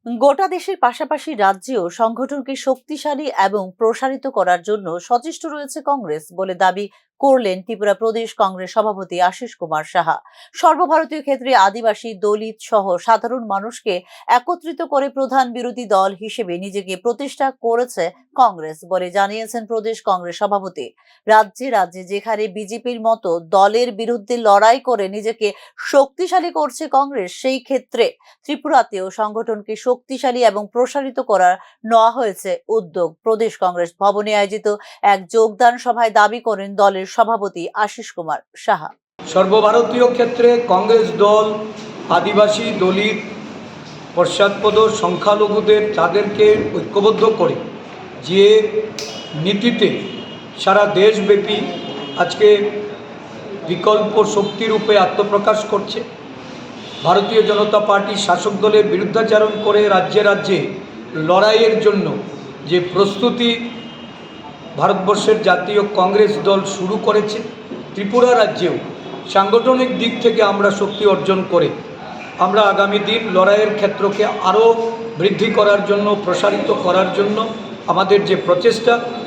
গোটা দেশের পাশাপাশি রাজ্যেও সংগঠনকে শক্তিশালী এবং প্রসারিত করার জন্য সচেষ্ট রয়েছে কংগ্রেস বলে দাবি করলেন ত্রিপুরা প্রদেশ কংগ্রেস সভাপতি আশিস কুমার সাহা। সর্বভারতীয় ক্ষেত্রে আদিবাসী, দলিত সহ সাধারণ মানুষকে একত্রিত করে প্রধান বিরোধী দল হিসেবে নিজেকে প্রতিষ্ঠা করেছে কংগ্রেস বলে জানিয়েছেন প্রদেশ কংগ্রেস সভাপতি। রাজ্যে রাজ্যে যেখানে বিজেপির মতো দলের বিরুদ্ধে লড়াই করে নিজেকে শক্তিশালী করছে কংগ্রেস, সেই ক্ষেত্রে ত্রিপুরাতেও সংগঠনকে শক্তিশালী এবং প্রসারিত করার নেওয়া হয়েছে উদ্যোগ। প্রদেশ কংগ্রেস ভবনে আয়োজিত এক যোগদান সভায় দাবি করেন দলের সভাপতি আশিস কুমার সাহা। সর্বভারতীয় ক্ষেত্রে কংগ্রেস দল আদিবাসী, দলিত, পশ্চাৎপদ, সংখ্যালঘুদের তাদেরকে ঐক্যবদ্ধ করে যে নীতিতে সারা দেশব্যাপী আজকে বিকল্প শক্তিরূপে আত্মপ্রকাশ করছে। ভারতীয় জনতা পার্টি শাসক দলের বিরুদ্ধাচারণ করে রাজ্যে রাজ্যে লড়াইয়ের জন্য যে প্রস্তুতি ভারতবর্ষের জাতীয় কংগ্রেস দল শুরু করেছে, ত্রিপুরা রাজ্যেও সাংগঠনিক দিক থেকে আমরা শক্তি অর্জন করে আমরা আগামী দিন লড়াইয়ের ক্ষেত্রকে আরও বৃদ্ধি করার জন্য, প্রসারিত করার জন্য আমাদের যে প্রচেষ্টা